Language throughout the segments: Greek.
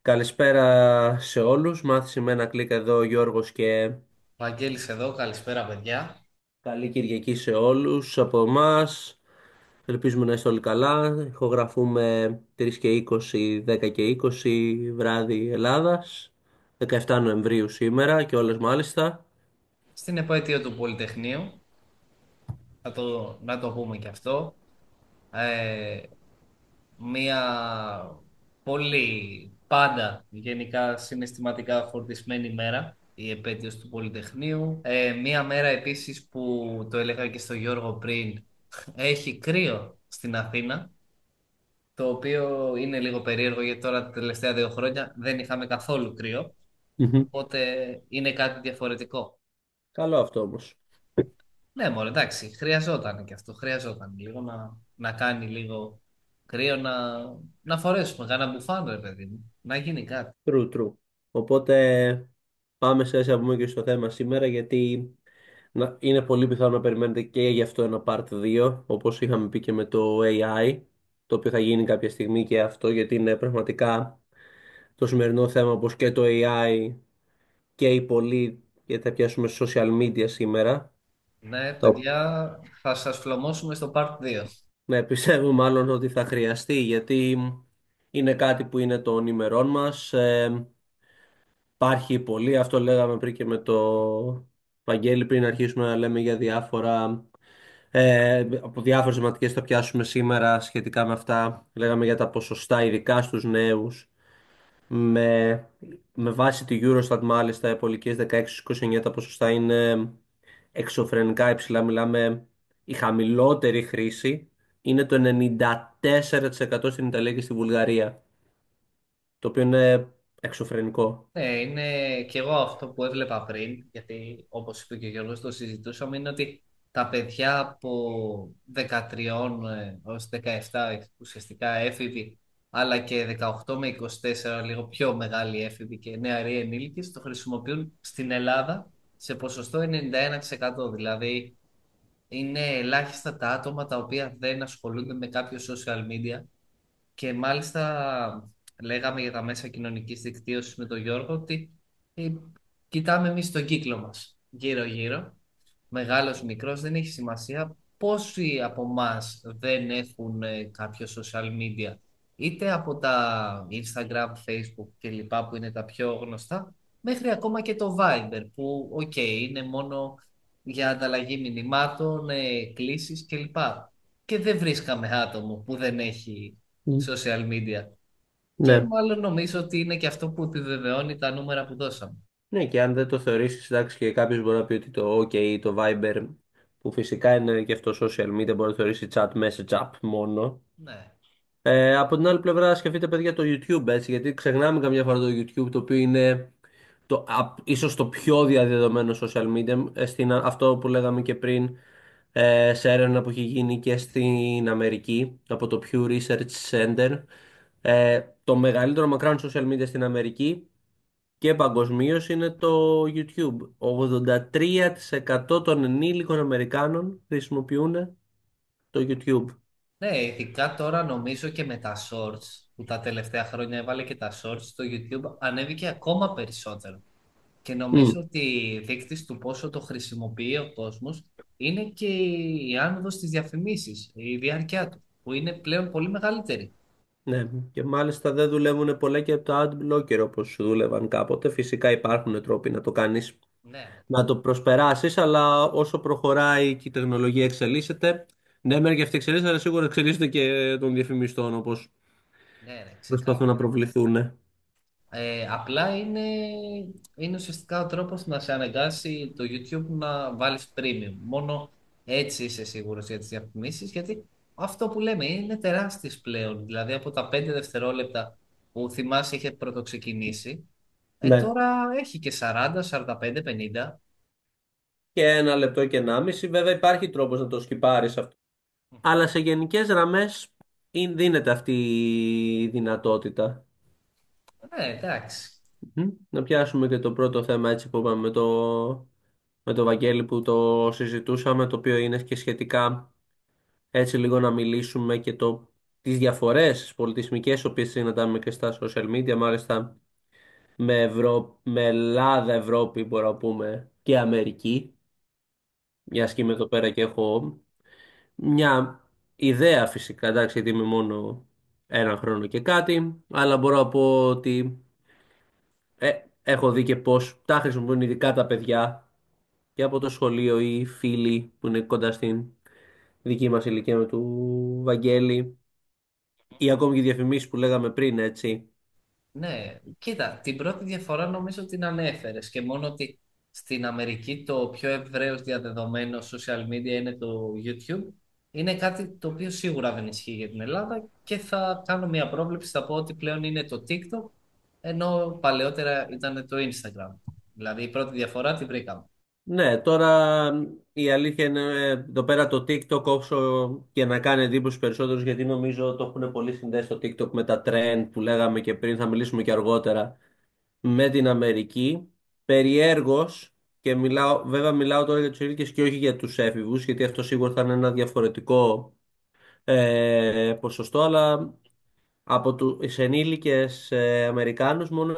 Καλησπέρα σε όλους. Μάθηση με ένα κλικ εδώ ο Γιώργος και Βαγγέλης εδώ, καλησπέρα παιδιά. καλή Κυριακή σε όλους από εμάς. Ελπίζουμε να είστε όλοι καλά. Ηχογραφούμε 3 και 20, 10 και 20 βράδυ Ελλάδας. 17 Νοεμβρίου σήμερα και όλες μάλιστα. Στην επέτειο του Πολυτεχνείου, να το πούμε και αυτό, ε, μία πολύ πάντα γενικά συναισθηματικά φορτισμένη μέρα, η επέτειος του Πολυτεχνείου. Μία μέρα επίσης που το έλεγα και στο Γιώργο πριν, έχει κρύο στην Αθήνα, το οποίο είναι λίγο περίεργο γιατί τώρα τα τελευταία 2 χρόνια δεν είχαμε καθόλου κρύο, Μμμ. οπότε είναι κάτι διαφορετικό. Καλό αυτό όμως. Ναι, μωρέ, εντάξει, χρειαζόταν και αυτό. Χρειαζόταν λίγο να κάνει λίγο κρύο, να φορέσουμε κανένα μπουφάν, ρε παιδί μου. Να γίνει κάτι. True, true. Οπότε πάμε σε να πούμε και στο θέμα σήμερα γιατί είναι πολύ πιθανό να περιμένετε και γι' αυτό ένα part 2 όπως είχαμε πει και με το AI, το οποίο θα γίνει κάποια στιγμή και αυτό γιατί είναι πραγματικά το σημερινό θέμα όπως και το AI και οι πολλοί, γιατί θα πιάσουμε social media σήμερα. Ναι, Το, παιδιά, θα σας φλωμώσουμε στο part 2. ναι, πιστεύω μάλλον ότι θα χρειαστεί γιατί είναι κάτι που είναι των ημερών μας. Υπάρχει πολύ, αυτό λέγαμε πριν και με το Βαγγέλη πριν αρχίσουμε να λέμε για διάφορα. Από διάφορες θεματικές θα πιάσουμε σήμερα σχετικά με αυτά. Λέγαμε για τα ποσοστά, ειδικά στους νέους. Με βάση τη Eurostat μάλιστα, οι απολυτικές 16-29 τα ποσοστά είναι εξωφρενικά υψηλά. Μιλάμε η χαμηλότερη χρήση είναι το 94% στην Ιταλία και στη Βουλγαρία. Το οποίο είναι εξωφρενικό. Ναι, είναι και εγώ αυτό που έβλεπα πριν, γιατί όπως είπε και ο Γιώργος το συζητούσαμε, είναι ότι τα παιδιά από 13 ως 17 ουσιαστικά έφηβοι, αλλά και 18 με 24 λίγο πιο μεγάλοι έφηβοι και νεαροί ενήλικες, το χρησιμοποιούν στην Ελλάδα σε ποσοστό 91%. Δηλαδή είναι ελάχιστα τα άτομα τα οποία δεν ασχολούνται με κάποιο social media και μάλιστα λέγαμε για τα μέσα κοινωνικής δικτύωσης με τον Γιώργο ότι ε, κοιτάμε εμείς τον κύκλο μας γύρω-γύρω, μεγάλος, μικρός, δεν έχει σημασία πόσοι από εμά δεν έχουν κάποιο social media, είτε από τα Instagram, Facebook και λοιπά που είναι τα πιο γνωστά, μέχρι ακόμα και το Viber που είναι μόνο για ανταλλαγή μηνυμάτων, κλήσεις κλπ. Και δεν βρίσκαμε άτομο που δεν έχει Mm. social media. Και Ναι. μάλλον νομίζω ότι είναι και αυτό που επιβεβαιώνει τα νούμερα που δώσαμε. Ναι, και αν δεν το θεωρήσεις, εντάξει, και κάποιος μπορεί να πει ότι το OK, το Viber, που φυσικά είναι και αυτό social media, μπορεί να θεωρήσει chat message app μόνο. Ναι, Από την άλλη πλευρά, σκεφτείτε παιδιά το YouTube, έτσι, γιατί ξεχνάμε καμιά φορά το YouTube, το οποίο είναι ίσως το πιο διαδεδομένο social media, αυτό που λέγαμε και πριν, σε έρευνα που έχει γίνει και στην Αμερική, από το Pew Research Center. Το μεγαλύτερο μακράν social media στην Αμερική και παγκοσμίως είναι το YouTube. 83% των ενήλικων Αμερικάνων χρησιμοποιούν το YouTube. ναι, ειδικά τώρα νομίζω και με τα shorts που τα τελευταία χρόνια έβαλε και τα shorts στο YouTube ανέβηκε ακόμα περισσότερο. Και νομίζω Μμ, ότι δείκτης του πόσο το χρησιμοποιεί ο κόσμος είναι και η άνοδος στις διαφημίσεις, η διάρκεια του, που είναι πλέον πολύ μεγαλύτερη. ναι, και μάλιστα δεν δουλεύουν πολλά και από το ad blocker όπως δούλευαν κάποτε. Φυσικά υπάρχουν τρόποι να το κάνεις, Ναι, να το προσπεράσεις, αλλά όσο προχωράει και η τεχνολογία εξελίσσεται, ναι, μεν και αυτή εξελίσσεται, αλλά σίγουρα εξελίσσεται και των διαφημιστών όπως ναι, ναι, προσπαθούν να ξεκάθαρα. προβληθούν. Απλά είναι ουσιαστικά ο τρόπος να σε αναγκάσει το YouTube να βάλεις premium. Μόνο έτσι είσαι σίγουρος για τις διαφημίσεις, γιατί αυτό που λέμε είναι τεράστιες πλέον. Δηλαδή από τα 5 δευτερόλεπτα που θυμάσαι είχε πρωτοξεκινήσει, Ναι. τώρα έχει και 40, 45, 50. Και 1 λεπτό και 1,5. Βέβαια υπάρχει τρόπος να το σκυπάρεις αυτό. Αλλά σε γενικές γραμμές δίνεται αυτή η δυνατότητα. Ναι, εντάξει. Μμ. Να πιάσουμε και το πρώτο θέμα έτσι που είπαμε με το Βαγγέλη που το συζητούσαμε, το οποίο είναι και σχετικά έτσι λίγο να μιλήσουμε και το τις διαφορές πολιτισμικές, οποίες συναντάμε και στα social media, μάλιστα με Ελλάδα, Ευρώπη, μπορούμε να πούμε, και Αμερική. Μιας και είμαι εδώ πέρα και έχω μια ιδέα φυσικά, εντάξει, γιατί είμαι μόνο ένα χρόνο και κάτι, αλλά μπορώ να πω ότι ε, έχω δει και πώς τα χρησιμοποιούν ειδικά τα παιδιά και από το σχολείο ή οι φίλοι που είναι κοντά στην δική μας ηλικία με του Βαγγέλη ή ακόμη και οι διαφημίσεις που λέγαμε πριν, έτσι. Ναι, κοίτα, την πρώτη διαφορά νομίζω την ανέφερες και μόνο ότι στην Αμερική το πιο ευρέως διαδεδομένο social media είναι το YouTube. Είναι κάτι το οποίο σίγουρα δεν ισχύει για την Ελλάδα και θα κάνω μια πρόβλεψη, θα πω ότι πλέον είναι το TikTok, ενώ παλαιότερα ήταν το Instagram. Δηλαδή η πρώτη διαφορά τη βρήκαμε. Ναι, τώρα η αλήθεια είναι εδώ πέρα το TikTok, όσο και να κάνει εντύπωση περισσότερους, γιατί νομίζω το έχουν πολύ συνδέσει το TikTok με τα trend που λέγαμε και πριν, θα μιλήσουμε και αργότερα, με την Αμερική. Περιέργως, και μιλάω, βέβαια μιλάω τώρα για τους ενήλικες και όχι για τους έφηβους, γιατί αυτό σίγουρα θα είναι ένα διαφορετικό ποσοστό, αλλά από τους ενήλικες Αμερικάνους μόνο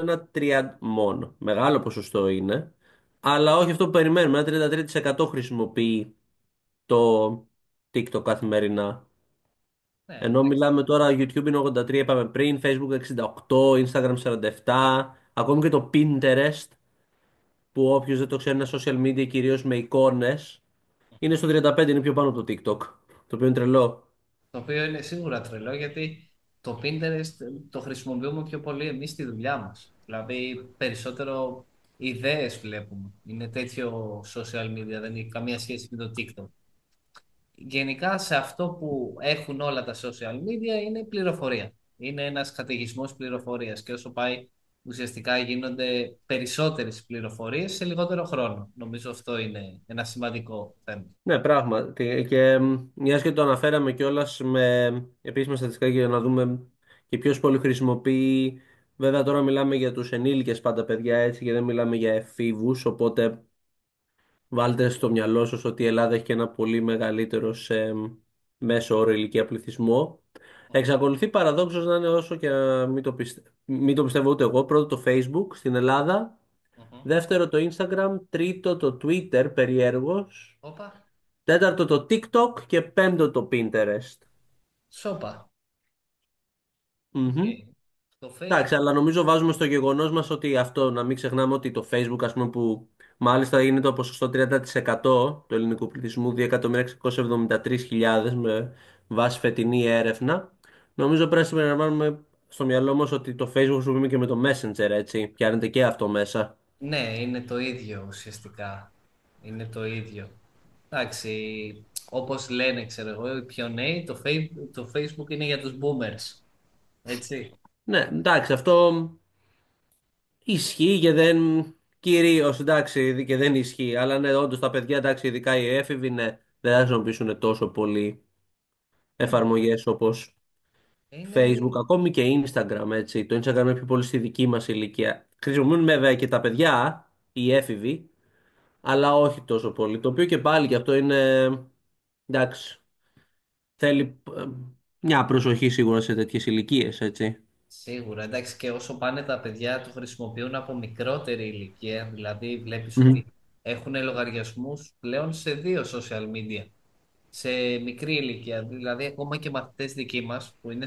μόνο, μεγάλο ποσοστό είναι, αλλά όχι αυτό που περιμένουμε, ένα 33% χρησιμοποιεί το TikTok καθημερινά. Ναι, Ενώ μιλάμε τώρα, YouTube είναι 83, είπαμε πριν, Facebook 68, Instagram 47, ακόμη και το Pinterest, που όποιος δεν το ξέρει είναι social media κυρίως με εικόνες, είναι στο 35, είναι πιο πάνω από το TikTok, το οποίο είναι τρελό. το οποίο είναι σίγουρα τρελό γιατί το Pinterest το χρησιμοποιούμε πιο πολύ εμείς στη δουλειά μας. Δηλαδή περισσότερο ιδέες βλέπουμε. Είναι τέτοιο social media, δεν έχει καμία σχέση με το TikTok. Γενικά σε αυτό που έχουν όλα τα social media είναι πληροφορία. Είναι ένας καταιγισμός πληροφορίας και όσο πάει ουσιαστικά γίνονται περισσότερες πληροφορίες σε λιγότερο χρόνο. Νομίζω αυτό είναι ένα σημαντικό θέμα. Ναι, πράγματι. Και μιας και το αναφέραμε κιόλας με επίσημα στατιστικά για να δούμε και ποιος πολύ χρησιμοποιεί. Βέβαια τώρα μιλάμε για τους ενήλικες πάντα παιδιά έτσι και δεν μιλάμε για εφήβους, οπότε βάλτε στο μυαλό σας ότι η Ελλάδα έχει και ένα πολύ μεγαλύτερο σε μέσο όρο ηλικία πληθυσμό. Εξακολουθεί παραδόξως να είναι, όσο και να μην το πιστεύω ούτε εγώ, πρώτο το Facebook στην Ελλάδα, Μμμ. δεύτερο το Instagram, τρίτο το Twitter περιέργως, Όπα, τέταρτο το TikTok και πέμπτο το Pinterest. σόπα. Οκ. Μμμ. Το Εντάξει, Facebook. αλλά νομίζω βάζουμε στο γεγονός μας ότι αυτό, να μην ξεχνάμε ότι το Facebook, ας πούμε, που μάλιστα είναι το ποσοστό 30% του ελληνικού πληθυσμού, 2.673.000 με βάση φετινή έρευνα. Νομίζω πρέπει να συμπεριλαμβάνουμε στο μυαλό μας ότι το Facebook χρησιμοποιούμε και με το Messenger, έτσι. Πιάνεται και αυτό μέσα. Ναι, είναι το ίδιο ουσιαστικά. Είναι το ίδιο. Εντάξει, όπως λένε, ξέρω εγώ, οι πιο νέοι, το Facebook είναι για τους boomers. Έτσι. Ναι, εντάξει, αυτό ισχύει και δεν. Κυρίως εντάξει, και δεν ισχύει. Αλλά ναι, όντω τα παιδιά, εντάξει, ειδικά οι έφηβοι, ναι, δεν θα χρησιμοποιήσουν τόσο πολύ Ναι. εφαρμογές όπως Είναι, Facebook, ακόμη και Instagram, έτσι. Το Instagram είναι πιο πολύ στη δική μας ηλικία. Χρησιμοποιούν βέβαια και τα παιδιά, οι έφηβοι, αλλά όχι τόσο πολύ. Το οποίο και πάλι και αυτό είναι, εντάξει, θέλει μια προσοχή σίγουρα σε τέτοιες ηλικίες, έτσι. σίγουρα, εντάξει, και όσο πάνε τα παιδιά το χρησιμοποιούν από μικρότερη ηλικία, δηλαδή βλέπεις Μμμ. ότι έχουν λογαριασμούς πλέον σε δύο social media, σε μικρή ηλικία, δηλαδή ακόμα και μαθητές δικοί μας που είναι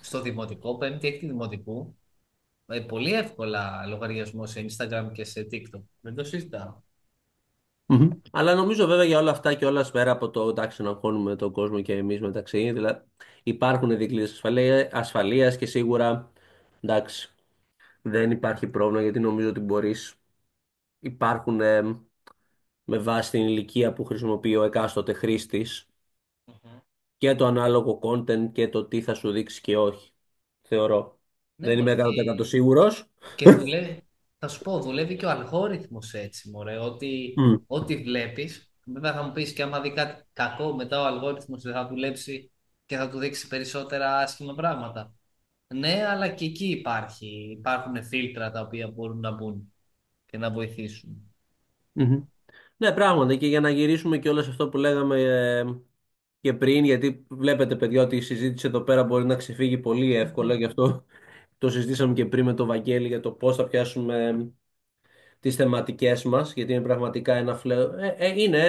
στο δημοτικό, πέμπτη, έκτη δημοτικού, πολύ εύκολα λογαριασμό σε Instagram και σε TikTok. Δεν το συζητάω. Μμμ. Αλλά νομίζω βέβαια για όλα αυτά και όλα πέρα από το εντάξει να αγχώνουμε τον κόσμο και εμείς μεταξύ, δηλαδή υπάρχουν δικλείδες ασφαλείας και σίγουρα εντάξει δεν υπάρχει πρόβλημα γιατί νομίζω ότι μπορείς, υπάρχουν με βάση την ηλικία που χρησιμοποιεί ο εκάστοτε χρήστης Μμμ. και το ανάλογο content και το τι θα σου δείξει και όχι. Θεωρώ. Ναι, Δεν είμαι μωρέ, 100% σίγουρος. και δουλεύει, θα σου πω, δουλεύει και ο αλγόριθμος έτσι, μωρέ, Μμ. ό,τι βλέπεις, βέβαια θα μου πεις και άμα δει κάτι κακό, μετά ο αλγόριθμος δεν θα δουλέψει και θα του δείξει περισσότερα άσχημα πράγματα. Ναι, αλλά και εκεί υπάρχουν φίλτρα τα οποία μπορούν να μπουν και να βοηθήσουν. Μμμ. Ναι, πράγματι και για να γυρίσουμε και όλο αυτό που λέγαμε και πριν, γιατί βλέπετε παιδιά ότι η συζήτηση εδώ πέρα μπορεί να ξεφύγει πολύ εύκολα, γι' αυτό το συζητήσαμε και πριν με τον Βαγγέλη για το πώς θα πιάσουμε τις θεματικές μας, γιατί είναι πραγματικά είναι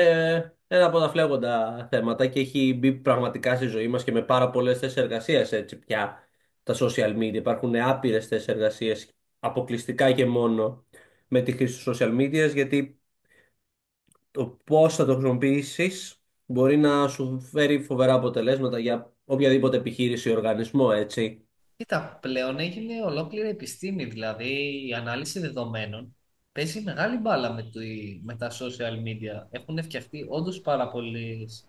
ένα από τα φλέγοντα θέματα και έχει μπει πραγματικά στη ζωή μας και με πάρα πολλές θέσεις εργασίας έτσι πια τα social media. Υπάρχουν άπειρες θέσεις εργασίας αποκλειστικά και μόνο με τη χρήση του social media, γιατί το πώς θα το χρησιμοποιήσεις μπορεί να σου φέρει φοβερά αποτελέσματα για οποιαδήποτε επιχείρηση ή οργανισμό, έτσι. Κοίτα, πλέον έγινε ολόκληρη επιστήμη, δηλαδή η ανάλυση δεδομένων παίζει μεγάλη μπάλα με τα social media. Έχουν φτιαχτεί όντως πάρα πολλές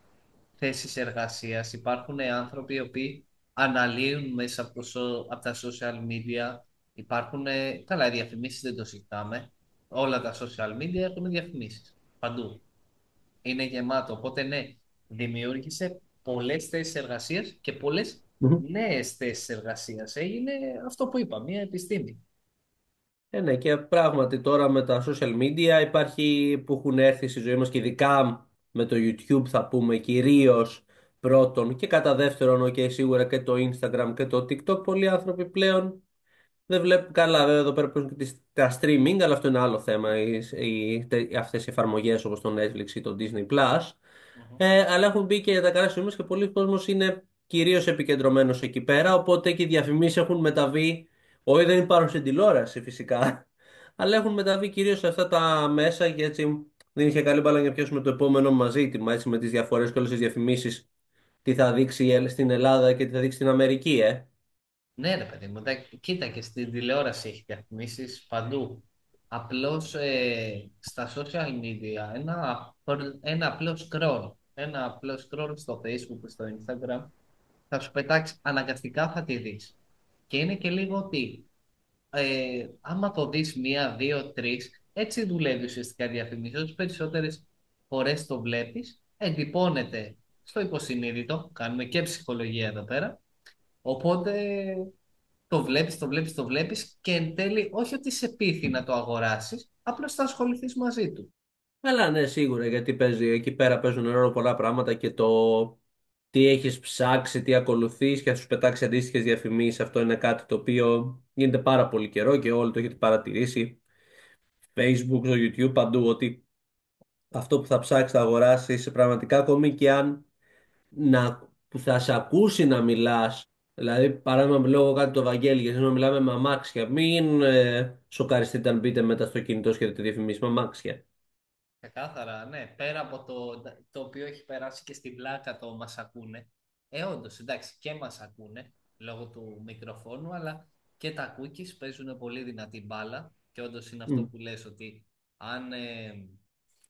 θέσεις εργασίας. Υπάρχουν άνθρωποι οι οποίοι αναλύουν μέσα από τα social media. Υπάρχουν, καλά, οι διαφημίσεις δεν το συζητάμε. Όλα τα social media έχουν διαφημίσεις. Παντού. Είναι γεμάτο. Οπότε ναι, δημιούργησε πολλές θέσεις εργασίας και πολλές Μμμ. νέες θέσεις εργασίας. Έγινε αυτό που είπα, μια επιστήμη. Ναι, και πράγματι τώρα με τα social media υπάρχει που έχουν έρθει στη ζωή μας και ειδικά με το YouTube θα πούμε κυρίως πρώτον και κατά δεύτερον σίγουρα και το Instagram και το TikTok πολλοί άνθρωποι πλέον δεν βλέπουν καλά βέβαια εδώ πέρα παίζουν και τα streaming αλλά αυτό είναι άλλο θέμα αυτές οι εφαρμογές όπως το Netflix ή το Disney Plus. Μμμ. Αλλά έχουν μπει και τα καλά σημεία και πολλοί κόσμος είναι κυρίως επικεντρωμένος εκεί πέρα, οπότε και οι διαφημίσεις έχουν μεταβεί, όχι δεν υπάρχουν στην τηλεόραση φυσικά, αλλά έχουν μεταβεί κυρίως σε αυτά τα μέσα και έτσι δεν είχε καλή μπάλα για να πιάσουμε το επόμενο μας ζήτημα, έτσι με τις διαφορές και όλες τις διαφημίσεις, τι θα δείξει στην Ελλάδα και τι θα δείξει στην Αμερική, Ναι, ρε παιδί μου, κοίτα και στην τηλεόραση έχει διαφημίσεις παντού. Απλώς στα social media ένα απλό scroll, ένα απλό scroll στο Facebook, στο Instagram θα σου πετάξει, αναγκαστικά θα τη δεις. Και είναι και λίγο ότι άμα το δεις μία, δύο, τρεις, έτσι δουλεύει ουσιαστικά η διαφήμιση. Όσο περισσότερες φορές το βλέπεις, εντυπώνεται στο υποσυνείδητο, κάνουμε και ψυχολογία εδώ πέρα, οπότε το βλέπεις, το βλέπεις, το βλέπεις και εν τέλει όχι ότι σε πείθει να το αγοράσεις, απλώς θα ασχοληθείς μαζί του. Αλλά ναι, σίγουρα, γιατί παίζει, εκεί πέρα παίζουν ρόλο πολλά πράγματα και το τι έχεις ψάξει, τι ακολουθείς και θα σου πετάξει αντίστοιχες διαφημίσεις. Αυτό είναι κάτι το οποίο γίνεται πάρα πολύ καιρό και όλοι το έχετε παρατηρήσει. Facebook, στο YouTube, παντού, ότι αυτό που θα ψάξεις θα αγοράσεις πραγματικά ακόμη και αν που θα σε ακούσει να μιλάς. Δηλαδή, παράδειγμα, λόγω κάτι το Βαγγέλη, γιατί να μιλάμε με αμάξια. Μην σοκαριστείτε αν μπείτε μετά στο κινητό και δείτε διαφημίσεις με αμάξια. Ξεκάθαρα, ναι. Πέρα από το οποίο έχει περάσει και στην πλάκα το μας ακούνε. Όντως, εντάξει, και μας ακούνε λόγω του μικροφόνου, αλλά και τα cookies παίζουν πολύ δυνατή μπάλα. Και όντως είναι αυτό που λες ότι αν,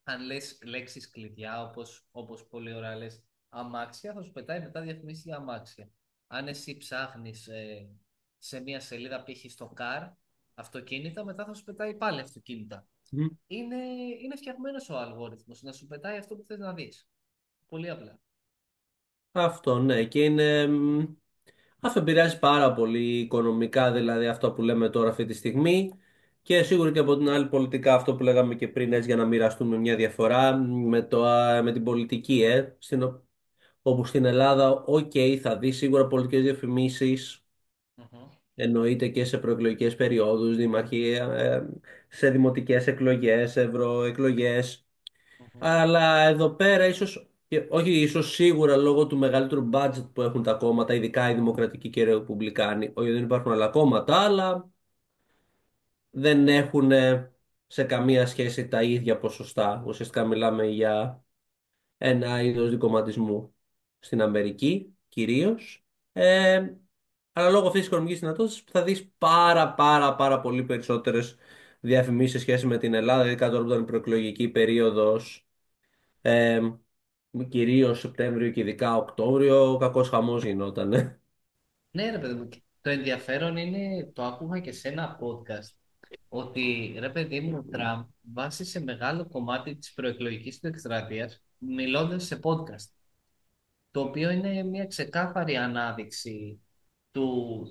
αν λες λέξεις κλειδιά, όπως πολύ ωραία λες, αμάξια, θα σου πετάει μετά διαφημίσεις για αμάξια. Αν εσύ ψάχνεις σε μια σελίδα π.χ. στο car, αυτοκίνητα, μετά θα σου πετάει πάλι αυτοκίνητα. Mm. είναι, είναι φτιαγμένο ο αλγόριθμος να σου πετάει αυτό που θες να δεις. Πολύ απλά. Αυτό ναι και είναι αυτό επηρεάζει πάρα πολύ οικονομικά δηλαδή αυτό που λέμε τώρα αυτή τη στιγμή και σίγουρα και από την άλλη πολιτικά αυτό που λέγαμε και πριν έτσι για να μοιραστούμε μια διαφορά με την πολιτική όπου στην Ελλάδα θα δει σίγουρα πολιτικές διαφημίσεις Μμμ, εννοείται και σε προεκλογικές περιόδους δημαρχία, σε δημοτικές εκλογές, ευρωεκλογές. μμμ. Αλλά εδώ πέρα ίσως, όχι ίσως σίγουρα λόγω του μεγαλύτερου budget που έχουν τα κόμματα, ειδικά οι Δημοκρατικοί και οι Ρεπουμπλικάνοι, όχι δεν υπάρχουν άλλα κόμματα, αλλά δεν έχουν σε καμία σχέση τα ίδια ποσοστά. Ουσιαστικά μιλάμε για ένα είδος δικομματισμού στην Αμερική κυρίως. Αλλά λόγω αυτής της οικονομικής δυνατότητας θα δεις πάρα πολύ περισσότερες διαφημίσεις σε σχέση με την Ελλάδα, δηλαδή κάτω από την προεκλογική περίοδος. Ε, Κυρίως Σεπτέμβριο και ειδικά Οκτώβριο, ο κακός χαμός γινόταν. Ναι, ρε παιδί μου, και το ενδιαφέρον είναι, το άκουγα και σε ένα podcast, ότι ρε παιδί μου, ο Τραμπ βάσισε μεγάλο κομμάτι της προεκλογικής του εκστρατείας μιλώντας σε podcast. Το οποίο είναι μια ξεκάθαρη ανάδειξη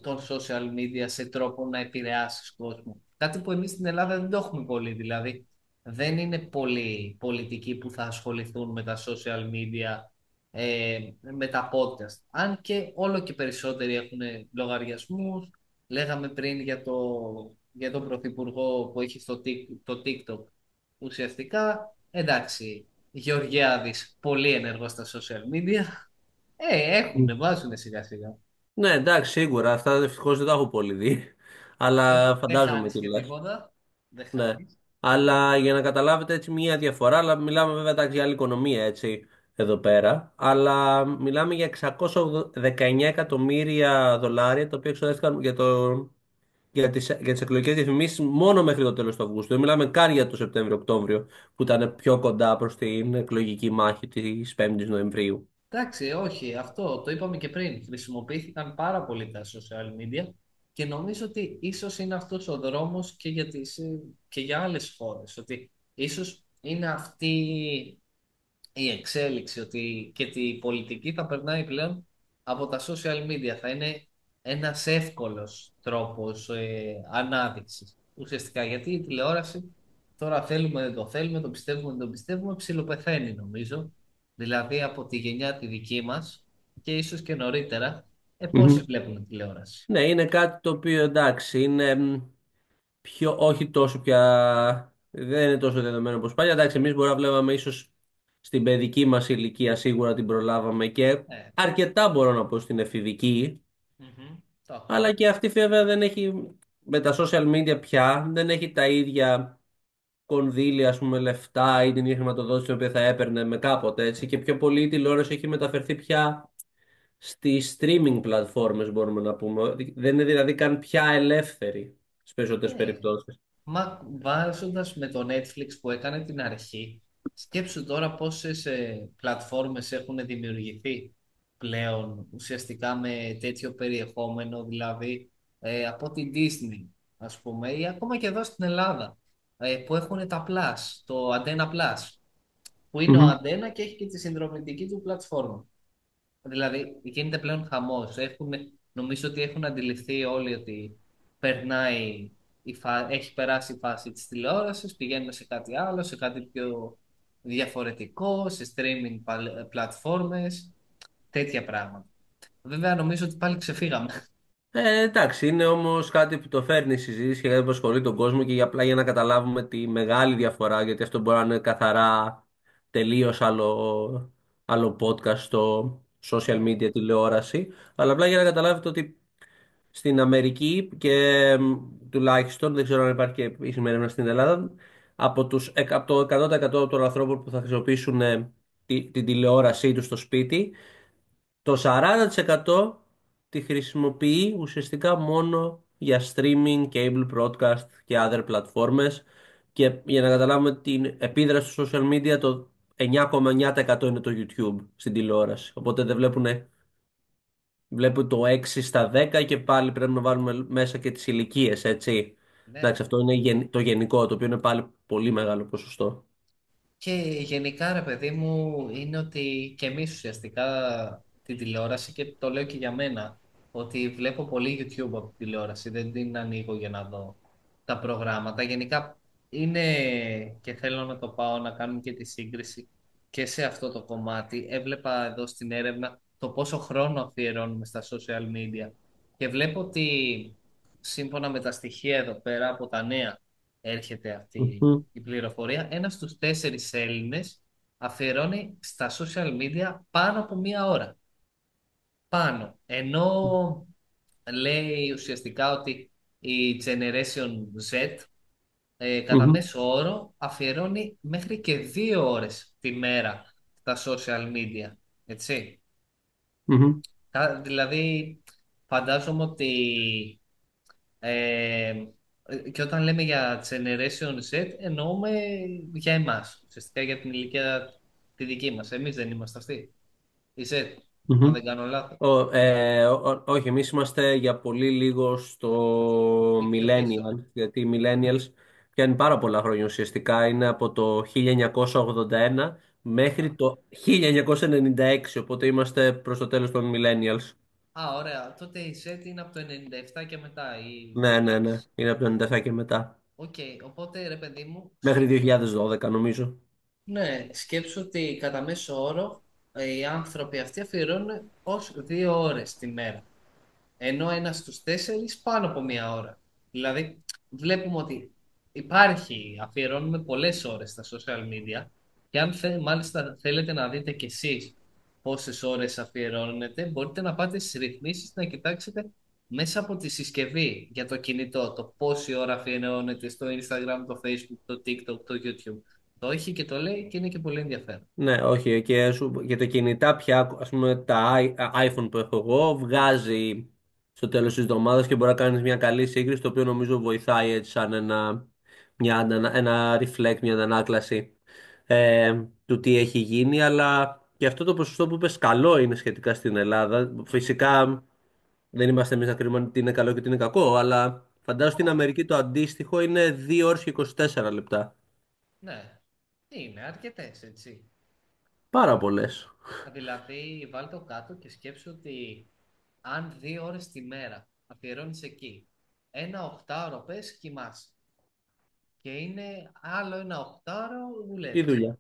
των social media σε τρόπο να επηρεάσεις κόσμο. Κάτι που εμείς στην Ελλάδα δεν το έχουμε πολύ, δηλαδή δεν είναι πολλοί πολιτικοί που θα ασχοληθούν με τα social media με τα podcast. Αν και όλο και περισσότεροι έχουν λογαριασμούς. Λέγαμε πριν για τον Πρωθυπουργό που έχει το TikTok. Ουσιαστικά, εντάξει, Γεωργιάδης, πολύ ενεργό στα social media. Βάζουν σιγά σιγά. Ναι, εντάξει, σίγουρα. Αυτά ευτυχώ δεν τα έχω πολύ δει. Αλλά Δεν φαντάζομαι χάνεις και κιόλα. τίποτα. Δεν Ναι. χάνεις. Αλλά για να καταλάβετε έτσι μία διαφορά, αλλά μιλάμε βέβαια εντάξει, για άλλη οικονομία έτσι εδώ πέρα. Αλλά μιλάμε για 619 εκατομμύρια δολάρια τα οποία εξοδεύτηκαν για τις εκλογικές διαφημίσεις μόνο μέχρι το τέλος του Αυγούστου. Δεν μιλάμε καν για το Σεπτέμβριο-Οκτώβριο που ήταν πιο κοντά προς την εκλογική μάχη της 5ης Νοεμβρίου. Εντάξει, όχι, αυτό το είπαμε και πριν. Χρησιμοποιήθηκαν πάρα πολύ τα social media και νομίζω ότι ίσως είναι αυτός ο δρόμος και και για άλλες χώρες. Ότι ίσως είναι αυτή η εξέλιξη ότι και η πολιτική θα περνάει πλέον από τα social media. Θα είναι ένας εύκολος τρόπος ανάδειξης. Ουσιαστικά γιατί η τηλεόραση τώρα θέλουμε δεν το θέλουμε, το πιστεύουμε δεν το πιστεύουμε, ψιλοπεθαίνει νομίζω. Δηλαδή από τη γενιά τη δική μας και ίσως και νωρίτερα, πόσοι Μμμ. βλέπουν τηλεόραση. Ναι, είναι κάτι το οποίο εντάξει είναι πιο, όχι τόσο πια, δεν είναι τόσο δεδομένο όπως παλιά. Εντάξει, εμείς μπορεί να βλέπαμε ίσως στην παιδική μας ηλικία σίγουρα την προλάβαμε και Ε, αρκετά μπορώ να πω στην εφηβική, μμμ, το αλλά έχουμε. και αυτή βέβαια δεν έχει, με τα social media πια, δεν έχει τα ίδια κονδύλια, ας πούμε, λεφτά ή την ίδια χρηματοδότηση την οποία θα έπαιρνε με κάποτε έτσι και πιο πολύ η τηλεόραση έχει μεταφερθεί πια στις streaming πλατφόρμες μπορούμε να πούμε. Δεν είναι δηλαδή καν πια ελεύθερη στις περισσότερες Ε, περιπτώσεις. Μα βάζοντας με το Netflix που έκανε την αρχή, σκέψου τώρα πόσες πλατφόρμες έχουν δημιουργηθεί πλέον ουσιαστικά με τέτοιο περιεχόμενο, δηλαδή από την Disney ας πούμε ή ακόμα και εδώ στην Ελλάδα που έχουν τα Plus, το Antenna Plus που είναι ο Μμμ. Antenna και έχει και τη συνδρομητική του πλατφόρμα. Δηλαδή γίνεται πλέον χαμός. Νομίζω ότι έχουν αντιληφθεί όλοι ότι έχει περάσει η φάση της τηλεόρασης, πηγαίνουμε σε κάτι άλλο, σε κάτι πιο διαφορετικό, σε streaming πλατφόρμες, τέτοια πράγματα. Βέβαια νομίζω ότι πάλι ξεφύγαμε. Εντάξει, είναι όμως κάτι που το φέρνει η συζήτηση και κάτι που ασχολεί τον κόσμο και για απλά για να καταλάβουμε τη μεγάλη διαφορά, γιατί αυτό μπορεί να είναι καθαρά τελείως άλλο podcast στο social media τηλεόραση, αλλά απλά για να καταλάβετε ότι στην Αμερική και τουλάχιστον, δεν ξέρω αν υπάρχει και επίσημη έρευνα στην Ελλάδα, από το 100% των ανθρώπων που θα χρησιμοποιήσουν την τηλεόρασή τους στο σπίτι, το 40% τη χρησιμοποιεί ουσιαστικά μόνο για streaming, cable broadcast και other πλατφόρμες και για να καταλάβουμε την επίδραση στο social media το 9,9% είναι το YouTube στην τηλεόραση. Οπότε δεν βλέπουν το 6 στα 10 και πάλι πρέπει να βάλουμε μέσα και τις ηλικίες, έτσι. Ναι. Εντάξει, αυτό είναι το γενικό, το οποίο είναι πάλι πολύ μεγάλο ποσοστό. Και γενικά, ρε παιδί μου, είναι ότι και εμείς ουσιαστικά την τηλεόραση και το λέω και για μένα, ότι βλέπω πολύ YouTube από τη τηλεόραση, δεν την ανοίγω για να δω τα προγράμματα. Γενικά είναι και θέλω να το πάω να κάνουμε και τη σύγκριση και σε αυτό το κομμάτι. Έβλεπα εδώ στην έρευνα το πόσο χρόνο αφιερώνουμε στα social media και βλέπω ότι σύμφωνα με τα στοιχεία εδώ πέρα από τα νέα έρχεται αυτή Μμμ, η πληροφορία, ένας στους 4 Έλληνες αφιερώνει στα social media πάνω από 1 ώρα. Πάνω. Ενώ λέει ουσιαστικά ότι η Generation Z κατά μμμ, μέσο όρο αφιερώνει μέχρι και 2 ώρες τη μέρα στα social media. Έτσι. μμμ, Δηλαδή φαντάζομαι ότι Ε, και όταν λέμε για Generation Z, εννοούμε για εμάς. Ουσιαστικά για την ηλικία τη δική μας. Εμείς δεν είμαστε αυτοί. Η Z, αν μμμ. δεν κάνω λάθος. Όχι, εμείς είμαστε για πολύ λίγο στο Ή πιο πίσω. millennial, γιατί οι millennials πιάνει πάρα πολλά χρόνια ουσιαστικά, είναι από το 1981 μέχρι Α, το 1996, οπότε είμαστε προς το τέλος των millennials. ωραία. Τότε η Z είναι από το 97 και μετά. Ή Ναι, το ναι, ναι, X. είναι από το 97 και μετά, Οκ, οπότε ρε παιδί μου, μέχρι 2012 νομίζω. ναι, σκέψου ότι κατά μέσο όρο. οι άνθρωποι αυτοί αφιερώνουν ως 2 ώρες τη μέρα. Ενώ ένα στους 4 πάνω από 1 ώρα. Δηλαδή, βλέπουμε ότι υπάρχει, αφιερώνουμε πολλές ώρες στα social media και αν μάλιστα θέλετε να δείτε κι εσείς πόσες ώρες αφιερώνετε, μπορείτε να πάτε στις ρυθμίσεις να κοιτάξετε μέσα από τη συσκευή για το κινητό, το πόση ώρα αφιερώνετε στο Instagram, το Facebook, το TikTok, το YouTube. Το έχει και το λέει και είναι και πολύ ενδιαφέρον. Ναι, όχι, και για τα κινητά πια, ας πούμε, iPhone που έχω εγώ βγάζει στο τέλος της εβδομάδας και μπορεί να κάνεις μια καλή σύγκριση, το οποίο νομίζω βοηθάει έτσι σαν ένα reflect, μια αντανάκλαση του τι έχει γίνει, αλλά και αυτό το ποσοστό που είπες καλό είναι σχετικά στην Ελλάδα. Φυσικά δεν είμαστε εμείς να κρίνουμε τι είναι καλό και τι είναι κακό, αλλά φαντάζομαι στην Όχι. Αμερική το αντίστοιχο είναι 2 ώρες και 24 λεπτά. Ναι, είναι αρκετές, έτσι. Πάρα πολλές. Δηλαδή, βάλ το κάτω και σκέψου ότι αν 2 ώρες τη μέρα αφιερώνεις εκεί, ένα οχτάωρο πες κοιμάσαι και είναι άλλο ένα οχτάωρο Η δουλεύεις. δουλειά.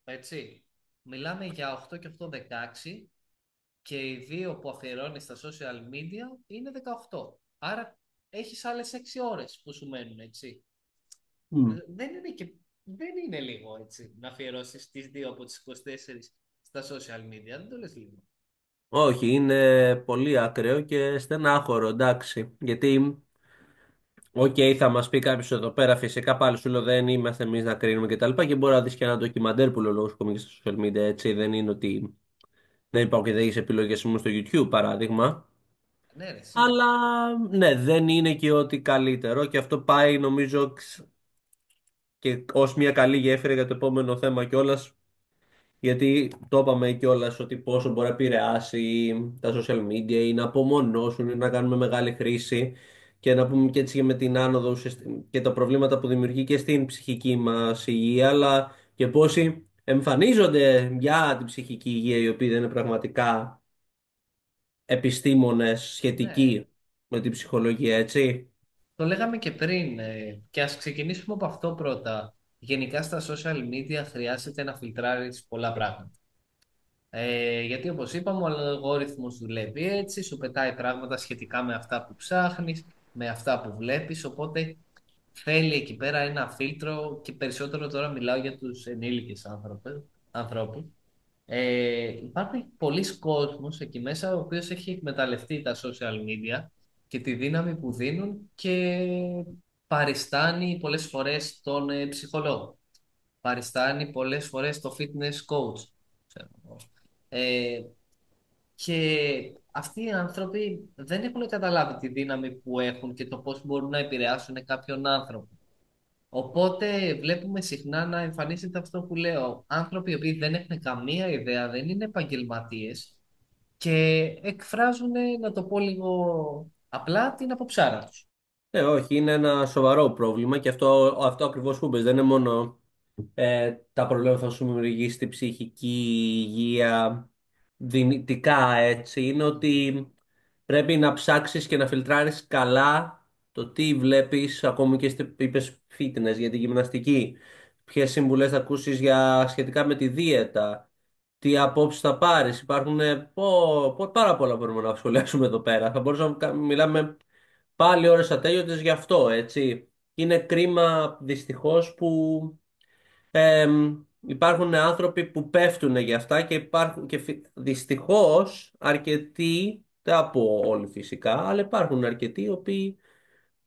Έτσι. Μιλάμε για 8 και 8 16 και οι δύο που αφιερώνεις στα social media είναι 18. Άρα έχεις άλλες 6 ώρες που σου μένουν, έτσι. Δεν είναι λίγο, έτσι, να αφιερώσεις τις δύο από τις 24 στα social media. Δεν το λες λίγο. Όχι, είναι πολύ ακραίο και στενάχωρο, εντάξει. Γιατί, οκ, θα μα πει κάποιο εδώ πέρα, φυσικά πάλι σου λέω δεν είμαστε εμεί να κρίνουμε κτλ. Και μπορεί να δει και ένα ντοκιμαντέρ που λέω λόγω κομική στα social media, έτσι. Δεν είναι ότι δεν υπάρχουν και δεν έχει επιλογέ μου στο YouTube, παράδειγμα. Ναι, ρε, σίγουρα. Αλλά ναι, δεν είναι και ότι καλύτερο και αυτό πάει νομίζω και ως μια καλή γέφυρα για το επόμενο θέμα κιόλα. Γιατί το είπαμε κιόλα ότι πόσο μπορεί να επηρεάσει τα social media ή να απομονώσουν ή να κάνουμε μεγάλη χρήση και να πούμε και έτσι και με την άνοδο και τα προβλήματα που δημιουργεί και στην ψυχική μας υγεία, αλλά και πόσοι εμφανίζονται για την ψυχική υγεία οι οποίοι δεν είναι πραγματικά επιστήμονες Ναι, σχετικοί με την ψυχολογία, έτσι. το λέγαμε και πριν, και ας ξεκινήσουμε από αυτό πρώτα. Γενικά στα social media χρειάζεται να φιλτράρεις πολλά πράγματα. Γιατί όπως είπαμε ο αλγόριθμος δουλεύει έτσι, σου πετάει πράγματα σχετικά με αυτά που ψάχνεις, με αυτά που βλέπεις, οπότε θέλει εκεί πέρα ένα φίλτρο και περισσότερο τώρα μιλάω για τους ενήλικες ανθρώπους. Υπάρχει πολλοί κόσμος εκεί μέσα ο οποίος έχει εκμεταλλευτεί τα social media και τη δύναμη που δίνουν και παριστάνει πολλές φορές τον ψυχολόγο. Παριστάνει πολλές φορές το fitness coach. Ξέρω εγώ. Ε, και αυτοί οι άνθρωποι δεν έχουν καταλάβει τη δύναμη που έχουν και το πώς μπορούν να επηρεάσουν κάποιον άνθρωπο. Οπότε βλέπουμε συχνά να εμφανίζεται αυτό που λέω. Άνθρωποι οι οποίοι δεν έχουν καμία ιδέα, δεν είναι επαγγελματίες και εκφράζουν, να το πω λίγο απλά, την αποψάρα τους. Όχι, είναι ένα σοβαρό πρόβλημα και αυτό ακριβώς που είπες, δεν είναι μόνο τα προβλήματα που θα σου δημιουργήσει στη ψυχική υγεία δυνητικά, έτσι. Είναι ότι πρέπει να ψάξεις και να φιλτράρεις καλά το τι βλέπεις, ακόμη και είπες fitness για τη γυμναστική. Ποιες συμβουλές θα ακούσεις σχετικά με τη δίαιτα, τι απόψεις θα πάρεις. Υπάρχουν πάρα πολλά που μπορούμε να σχολιάσουμε εδώ πέρα. Θα μπορούσαμε να μιλάμε πάλι ώρες ατέλειωτες γι' αυτό, έτσι. Είναι κρίμα δυστυχώς που υπάρχουν άνθρωποι που πέφτουν για αυτά και υπάρχουν και δυστυχώς αρκετοί, δεν από όλοι φυσικά, αλλά υπάρχουν αρκετοί οι οποίοι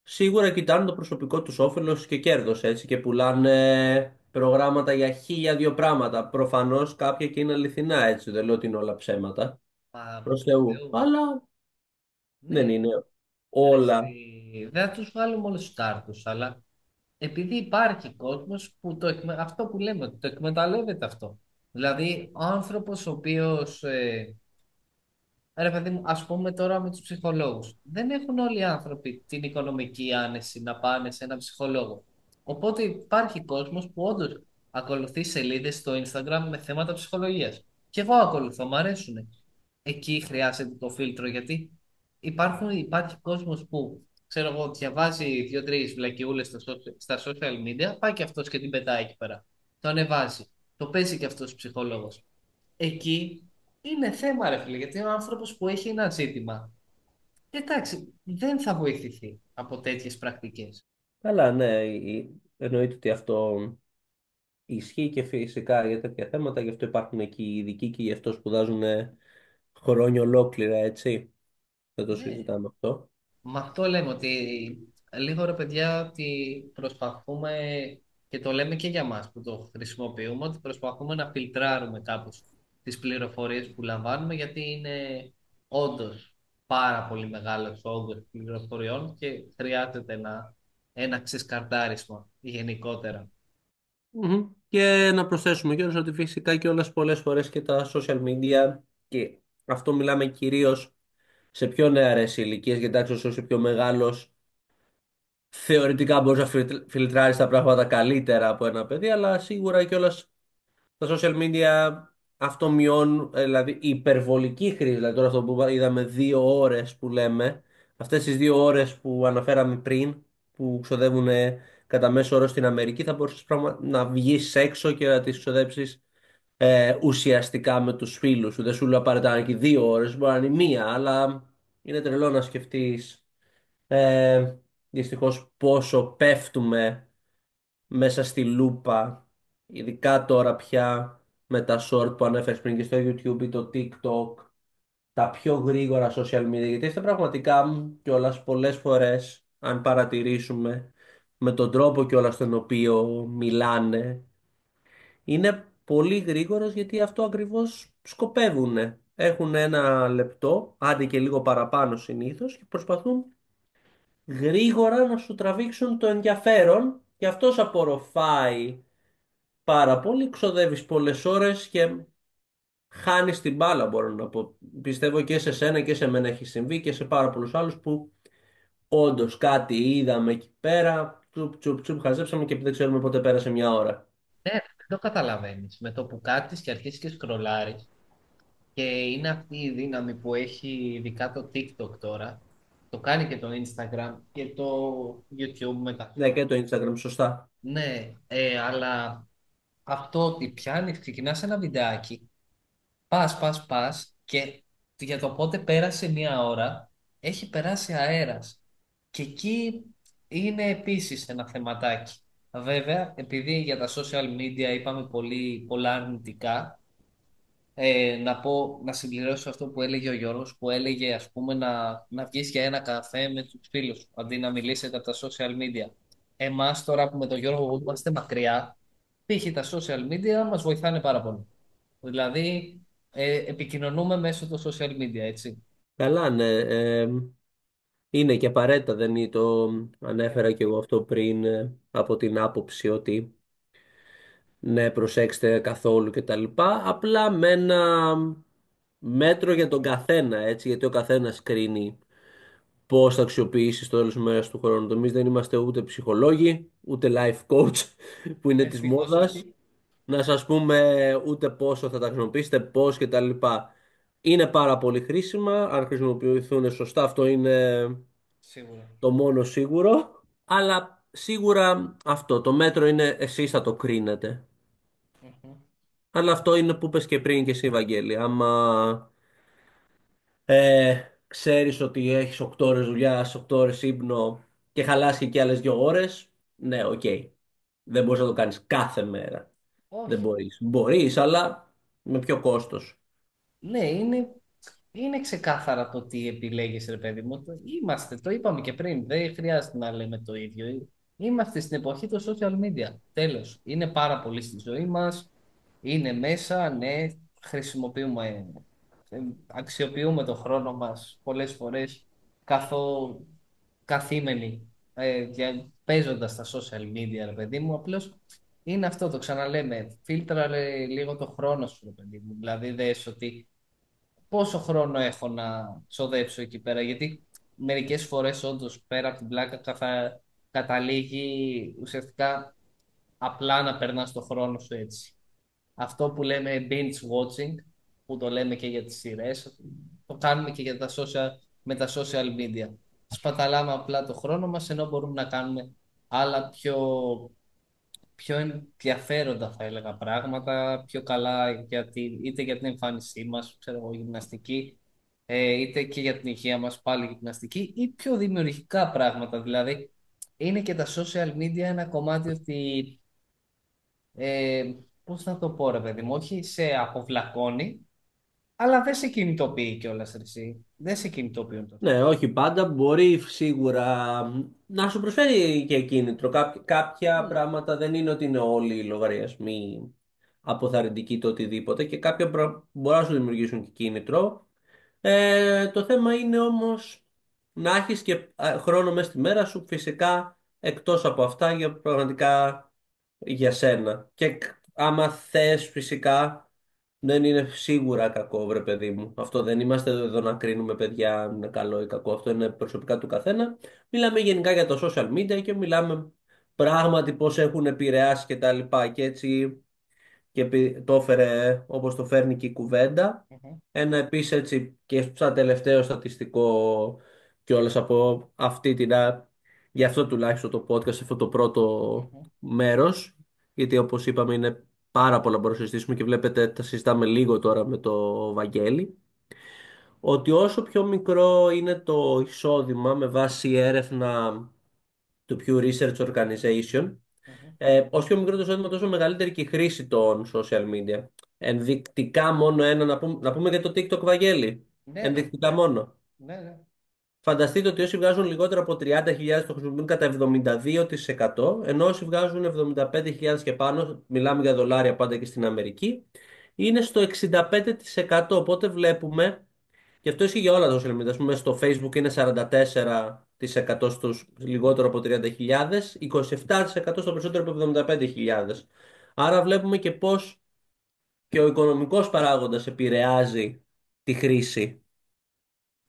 σίγουρα κοιτάνε το προσωπικό τους όφελος και κέρδος, έτσι, και πουλάνε προγράμματα για 1002 πράγματα. Προφανώς κάποια και είναι αληθινά, έτσι, δεν λέω ότι είναι όλα ψέματα, Μα προς προς Θεού, Θεού. αλλά δεν Ναι, είναι ρε, όλα. δεν θα τους βάλουμε όλους τους κάρτους, αλλά επειδή υπάρχει κόσμος που αυτό που λέμε, ότι το εκμεταλλεύεται αυτό. Δηλαδή, ο άνθρωπος ο οποίος ρε παιδί μου, ας πούμε τώρα με τους ψυχολόγους. Δεν έχουν όλοι οι άνθρωποι την οικονομική άνεση να πάνε σε έναν ψυχολόγο. Οπότε υπάρχει κόσμος που όντως ακολουθεί σελίδες στο Instagram με θέματα ψυχολογίας. Και εγώ ακολουθώ, μου αρέσουν. Εκεί χρειάζεται το φίλτρο γιατί υπάρχει κόσμος που, ξέρω εγώ, διαβάζει δύο-τρεις βλακιούλες στα social media, πάει και αυτός και την πετάει εκεί πέρα. Το ανεβάζει. Το παίζει και αυτός ψυχολόγος. Εκεί είναι θέμα, ρε φίλε, γιατί ο άνθρωπος που έχει ένα ζήτημα, εντάξει, δεν θα βοηθηθεί από τέτοιες πρακτικές. Καλά, ναι, εννοείται ότι αυτό ισχύει και φυσικά για τέτοια θέματα, γι' αυτό υπάρχουν εκεί οι ειδικοί και γι' αυτό σπουδάζουν χρόνια ολόκληρα, έτσι. Δεν το Ναι, συζητάμε αυτό. με αυτό λέμε ότι λίγο ρε παιδιά ότι προσπαθούμε και το λέμε και για μας που το χρησιμοποιούμε ότι προσπαθούμε να φιλτράρουμε κάπως τις πληροφορίες που λαμβάνουμε γιατί είναι όντως πάρα πολύ μεγάλος όγκος πληροφοριών και χρειάζεται ένα ξεσκαρτάρισμα γενικότερα. Μμμ. Και να προσθέσουμε κιόλας ότι φυσικά και όλες πολλές φορές και τα social media και αυτό μιλάμε κυρίως σε πιο νεαρές ηλικίες, γιατί εντάξει όσο είσαι πιο μεγάλος θεωρητικά μπορείς να φιλτράρεις τα πράγματα καλύτερα από ένα παιδί, αλλά σίγουρα κιόλας τα social media αυτό μειώνουν, δηλαδή η υπερβολική χρήση, δηλαδή τώρα αυτό που είδαμε 2 ώρες που λέμε, αυτές τις 2 ώρες που αναφέραμε πριν, που ξοδεύουν κατά μέσο όρο στην Αμερική, θα μπορούσες να βγεις έξω και να τις ξοδέψεις ουσιαστικά με τους φίλους σου. Δεν σου λέω απαραίτητα να είναι και 2 ώρες, μπορεί να είναι μία, αλλά είναι τρελό να σκεφτείς δυστυχώς πόσο πέφτουμε μέσα στη λούπα, ειδικά τώρα πια με τα short που ανέφερες πριν και στο YouTube ή το TikTok, τα πιο γρήγορα social media, γιατί είστε πραγματικά κιόλας πολλές φορές, αν παρατηρήσουμε, με τον τρόπο κιόλας τον οποίο μιλάνε, είναι πολύ γρήγορος γιατί αυτό ακριβώς σκοπεύουνε. Έχουν 1 λεπτό, άντε και λίγο παραπάνω συνήθως και προσπαθούν γρήγορα να σου τραβήξουν το ενδιαφέρον και αυτός απορροφάει πάρα πολύ, ξοδεύεις πολλές ώρες και χάνεις την μπάλα μπορώ να πω. Πιστεύω και σε σένα και σε μένα έχει συμβεί και σε πάρα πολλούς άλλους που όντως κάτι είδαμε εκεί πέρα, τσουπ τσουπ τσουπ χαζέψαμε και δεν ξέρουμε πότε πέρασε μια ώρα. Ναι, δεν το καταλαβαίνεις. Με το που κάτσεις και αρχίσεις και σκρολάρεις και είναι αυτή η δύναμη που έχει ειδικά το TikTok τώρα, το κάνει και το Instagram και το YouTube με τα Ναι, short. και το Instagram, σωστά. Ναι, αλλά αυτό ότι πιάνεις, ξεκινάς ένα βιντεάκι, πας και για το πότε πέρασε μία ώρα, έχει περάσει αέρας. Και εκεί είναι επίσης ένα θεματάκι. Βέβαια, επειδή για τα social media είπαμε πολλά αρνητικά, να συμπληρώσω αυτό που έλεγε ο Γιώργος, που έλεγε ας πούμε να βγεις για ένα καφέ με τους φίλους σου, αντί να μιλήσετε από τα social media. Εμάς τώρα που με τον Γιώργο που είμαστε μακριά, π.χ. τα social media μας βοηθάνε πάρα πολύ. Δηλαδή, επικοινωνούμε μέσω των social media, έτσι. Καλά, ναι. Είναι και απαραίτητα, δεν είναι το ανέφερα και εγώ αυτό πριν από την άποψη ότι ναι, προσέξτε καθόλου και τα λοιπά. Απλά με ένα μέτρο για τον καθένα, έτσι, γιατί ο καθένας κρίνει πώς θα αξιοποιήσει το τέλος μέρας του χρόνου. Εμείς δεν είμαστε ούτε ψυχολόγοι, ούτε life coach που είναι της Ευτυχώς μόδας. όχι. Να σας πούμε ούτε πόσο θα τα χρησιμοποιήσετε, πώς και τα λοιπά. Είναι πάρα πολύ χρήσιμα, αν χρησιμοποιηθούν σωστά, αυτό είναι Σίγουρα. το μόνο σίγουρο. Αλλά σίγουρα αυτό, το μέτρο είναι εσείς θα το κρίνετε. Μμμ. Αλλά αυτό είναι που είπες και πριν και εσύ, Βαγγέλη. Άμα ξέρεις ότι έχεις 8 ώρες δουλειά, 8 ώρες ύπνο και χαλάσει και άλλες 2 ώρες, ναι, οκ. Δεν μπορείς να το κάνεις κάθε μέρα. Δεν Όχι. μπορείς. Μπορείς, αλλά με ποιο κόστος. Ναι, είναι ξεκάθαρα το τι επιλέγεις, ρε παιδί μου. Το είπαμε και πριν, δεν χρειάζεται να λέμε το ίδιο. Είμαστε στην εποχή των social media. Τέλος. Είναι πάρα πολύ στη ζωή μας. Είναι μέσα, ναι, χρησιμοποιούμε, αξιοποιούμε το χρόνο μας πολλές φορές καθήμενοι, παίζοντας τα social media, ρε παιδί μου. Απλώς είναι αυτό, το ξαναλέμε. Φίλτραρε λίγο το χρόνο σου, ρε παιδί μου. Δηλαδή, δες ότι πόσο χρόνο έχω να ξοδέψω εκεί πέρα. Γιατί μερικές φορές όντως πέρα από την πλάκα καταλήγει ουσιαστικά απλά να περνάς το χρόνο σου έτσι. Αυτό που λέμε binge watching, που το λέμε και για τις σειρές, το κάνουμε και για με τα social media. Σπαταλάμε απλά το χρόνο μας, ενώ μπορούμε να κάνουμε άλλα πιο πιο ενδιαφέροντα θα έλεγα πράγματα, πιο καλά είτε για την εμφάνισή μας, ξέρω εγώ, γυμναστική, είτε και για την υγεία μας πάλι γυμναστική ή πιο δημιουργικά πράγματα. Δηλαδή είναι και τα social media ένα κομμάτι ότι, πώς να το πω ρε παιδί μου, όχι σε αποβλακώνει, αλλά δεν σε κινητοποιεί κιόλας ρε εσύ. Δεν σε κινητοποιούν τόσο. Ναι, όχι πάντα. Μπορεί σίγουρα να σου προσφέρει και κίνητρο. Κάποια Μμ. πράγματα δεν είναι ότι είναι όλοι οι λογαριασμοί αποθαρρυντικοί το οτιδήποτε και κάποια μπορεί να σου δημιουργήσουν και κίνητρο. Το θέμα είναι όμως να έχεις και χρόνο μέσα στη μέρα σου φυσικά εκτός από αυτά για πραγματικά για σένα. Και άμα θες φυσικά δεν είναι σίγουρα κακό βρε παιδί μου. Αυτό δεν είμαστε εδώ να κρίνουμε παιδιά αν είναι καλό ή κακό. Αυτό είναι προσωπικά του καθένα. Μιλάμε γενικά για το social media και μιλάμε πράγματι πώς έχουν επηρεάσει και τα λοιπά. Και έτσι και το έφερε όπως το φέρνει και η κουβέντα. Μμμ. Ένα επίσης έτσι και σαν τελευταίο στατιστικό κιόλας από αυτή την γι' αυτό τουλάχιστον το podcast, αυτό το πρώτο Μμμ. μέρος, γιατί όπως είπαμε είναι πάρα πολλά μπορούμε να συζητήσουμε και βλέπετε τα συζητάμε λίγο τώρα με το Βαγγέλη, ότι όσο πιο μικρό είναι το εισόδημα με βάση έρευνα του Pew Research Organization, Μμμ. όσο πιο μικρό το εισόδημα, τόσο μεγαλύτερη και η χρήση των social media. Ενδεικτικά μόνο ένα, να πούμε για το TikTok, Βαγγέλη. Ναι, ναι, Ενδεικτικά μόνο. ναι, ναι. Φανταστείτε ότι όσοι βγάζουν λιγότερο από 30.000 το χρησιμοποιούν κατά 72%, ενώ όσοι βγάζουν 75.000 και πάνω, μιλάμε για δολάρια πάντα και στην Αμερική, είναι στο 65%. Οπότε βλέπουμε, και αυτό ισχύει για όλα τα social media, ας πούμε στο Facebook είναι 44% στους λιγότερο από 30.000, 27% στο περισσότερο από 75.000. Άρα βλέπουμε και πώς και ο οικονομικός παράγοντας επηρεάζει τη χρήση.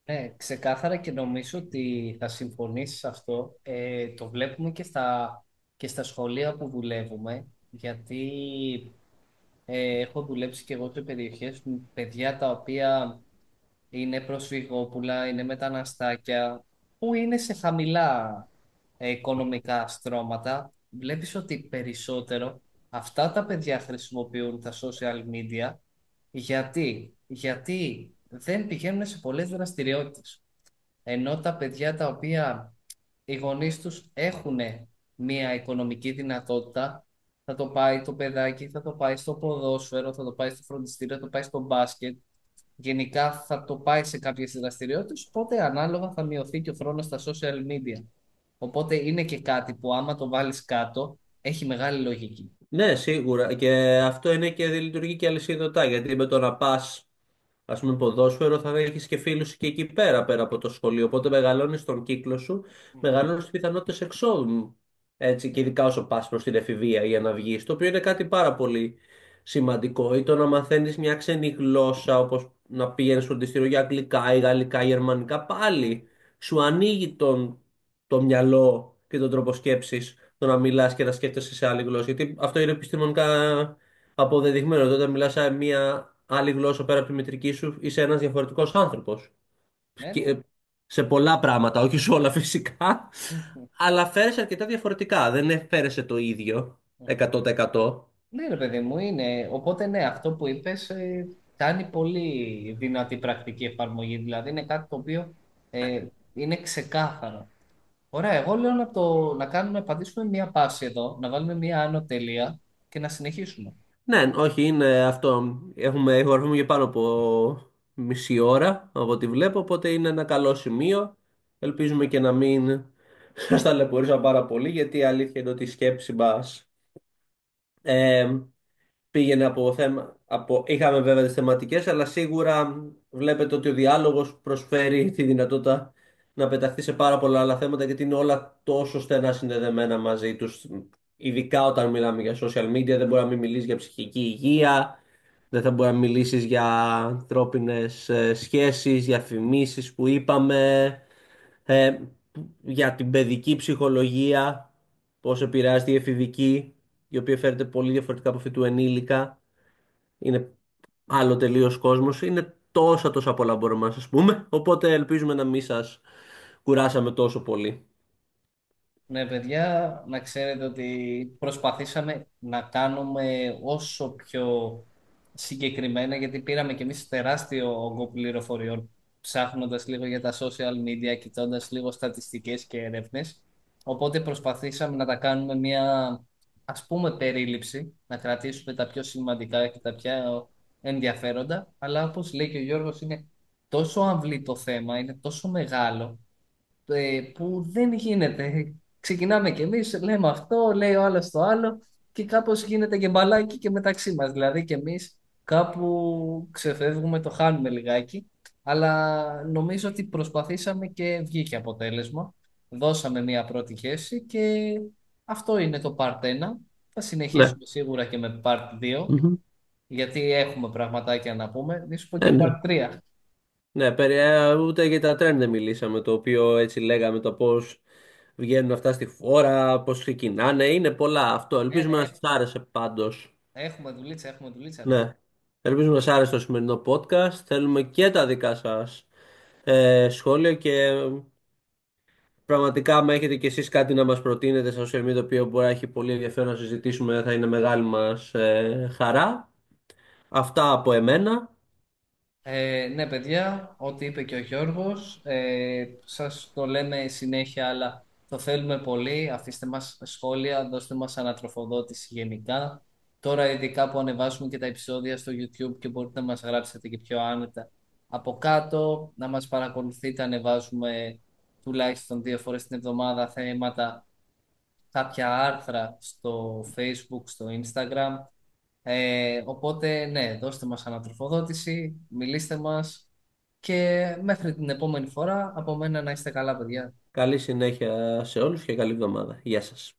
Ναι, ξεκάθαρα και νομίζω ότι θα συμφωνήσεις σε αυτό. Το βλέπουμε και στα σχολεία που δουλεύουμε, γιατί έχω δουλέψει και εγώ σε περιοχές με παιδιά τα οποία είναι προσφυγόπουλα, είναι μεταναστάκια, που είναι σε χαμηλά οικονομικά στρώματα. Βλέπεις ότι περισσότερο αυτά τα παιδιά χρησιμοποιούν τα social media. Γιατί δεν πηγαίνουν σε πολλές δραστηριότητες. Ενώ τα παιδιά τα οποία οι γονείς τους έχουν μία οικονομική δυνατότητα, θα το πάει το παιδάκι, θα το πάει στο ποδόσφαιρο, θα το πάει στο φροντιστήριο, θα το πάει στο μπάσκετ. Γενικά θα το πάει σε κάποιες δραστηριότητες, οπότε ανάλογα θα μειωθεί και ο χρόνος στα social media. Οπότε είναι και κάτι που άμα το βάλεις κάτω, έχει μεγάλη λογική. Ναι, σίγουρα. Και αυτό είναι και λειτουργεί και αλυσιδωτά. Γιατί με το να πα, α πούμε, ποδόσφαιρο, θα έχει και φίλου και εκεί πέρα, πέρα από το σχολείο. Οπότε μεγαλώνει τον κύκλο σου, Μμμ. μεγαλώνει τι πιθανότητε εξόδου. Έτσι, και ειδικά όσο πα προ την εφηβεία για να βγει. Το οποίο είναι κάτι πάρα πολύ σημαντικό. Ή το να μαθαίνει μια ξένη γλώσσα, όπω να πηγαίνει φροντιστήριο για αγγλικά ή γαλλικά ή γερμανικά, πάλι σου ανοίγει το μυαλό και τον τρόπο σκέψη το να μιλά και να σκέφτεσαι σε άλλη γλώσσα. Γιατί αυτό είναι επιστημονικά αποδεδειγμένο. Ότι όταν μιλά σε μια άλλη γλώσσα πέρα από τη μητρική σου, είσαι ένα διαφορετικό άνθρωπο. Ναι, ναι. Σε πολλά πράγματα, όχι σε όλα φυσικά, Μμμ. αλλά φέρεσαι αρκετά διαφορετικά. Δεν φέρεσαι το ίδιο Μμμ. 100%. Ναι, ρε παιδί μου, είναι. Οπότε, ναι, αυτό που είπες κάνει πολύ δυνατή πρακτική εφαρμογή. Δηλαδή, είναι κάτι το οποίο είναι ξεκάθαρο. Ωραία, εγώ λέω να πατήσουμε μία πάση εδώ, να βάλουμε μία άνω τελεία και να συνεχίσουμε. Ναι, όχι, είναι αυτό. Ηχογραφούμε για πάνω από μισή ώρα από ό,τι βλέπω, οπότε είναι ένα καλό σημείο. Ελπίζουμε και να μην σας ταλαιπωρήσω πάρα πολύ, γιατί η αλήθεια είναι ότι η σκέψη μας πήγαινε από θέμα. Είχαμε βέβαια τις θεματικές, αλλά σίγουρα βλέπετε ότι ο διάλογος προσφέρει τη δυνατότητα να πεταχθεί σε πάρα πολλά άλλα θέματα, γιατί είναι όλα τόσο στενά συνδεδεμένα μαζί τους. Ειδικά όταν μιλάμε για social media, δεν μπορεί να μην μιλήσει για ψυχική υγεία, δεν θα μπορεί να μιλήσεις για ανθρώπινες σχέσεις, για φημίσεις που είπαμε, ε, για την παιδική ψυχολογία, πώς επηρεάζεται η εφηβική, η οποία φέρεται πολύ διαφορετικά από αυτή του ενήλικα. Είναι άλλο τελείως κόσμος. Είναι τόσα πολλά μπορούμε να σας πούμε. Οπότε ελπίζουμε να μην σας κουράσαμε τόσο πολύ. Ναι, παιδιά, να ξέρετε ότι προσπαθήσαμε να κάνουμε όσο πιο συγκεκριμένα, γιατί πήραμε κι εμείς τεράστιο όγκο πληροφοριών, ψάχνοντας λίγο για τα social media, κοιτώντας λίγο στατιστικές και έρευνες. Οπότε προσπαθήσαμε να τα κάνουμε μια, ας πούμε, περίληψη, να κρατήσουμε τα πιο σημαντικά και τα πιο ενδιαφέροντα, αλλά όπως λέει και ο Γιώργος, είναι τόσο αμβλή το θέμα, είναι τόσο μεγάλο, που δεν γίνεται. Ξεκινάμε κι εμείς, λέμε αυτό, λέει ο άλλος το άλλο και κάπως γίνεται και μπαλάκι και μεταξύ μας. Δηλαδή κι εμείς κάπου ξεφεύγουμε, το χάνουμε λιγάκι. Αλλά νομίζω ότι προσπαθήσαμε και βγήκε αποτέλεσμα. Δώσαμε μια πρώτη θέση και αυτό είναι το part 1. Θα Ναι. συνεχίσουμε σίγουρα και με part 2 Μμμ. γιατί έχουμε πραγματάκια να πούμε. Μη σου πω και Ναι. part 3. Ναι, ούτε για τα trend δεν μιλήσαμε, το οποίο έτσι λέγαμε το πώς βγαίνουν αυτά στη φόρα, πώς ξεκινάνε, είναι πολλά αυτό. Ελπίζουμε να σας άρεσε πάντως. Έχουμε δουλίτσα, ρε παιδί. Ναι. Ελπίζουμε να σας άρεσε το σημερινό podcast. Θέλουμε και τα δικά σας σχόλια και πραγματικά άμα έχετε κι εσείς κάτι να μας προτείνετε στα social media το οποίο μπορεί να έχει πολύ ενδιαφέρον να συζητήσουμε θα είναι μεγάλη μας χαρά. Αυτά από εμένα. Ναι, παιδιά, ό,τι είπε και ο Γιώργος, σας το λέμε συνέχεια, αλλά το θέλουμε πολύ. Αφήστε μας σχόλια, δώστε μας ανατροφοδότηση γενικά. Τώρα, ειδικά που ανεβάζουμε και τα επεισόδια στο YouTube και μπορείτε να μας γράψετε και πιο άνετα από κάτω, να μας παρακολουθείτε, ανεβάζουμε τουλάχιστον 2 φορές την εβδομάδα θέματα, κάποια άρθρα στο Facebook, στο Instagram. Οπότε, ναι, δώστε μας ανατροφοδότηση, μιλήστε μας και μέχρι την επόμενη φορά, από μένα να είστε καλά, παιδιά. Καλή συνέχεια σε όλους και καλή εβδομάδα. Γεια σας.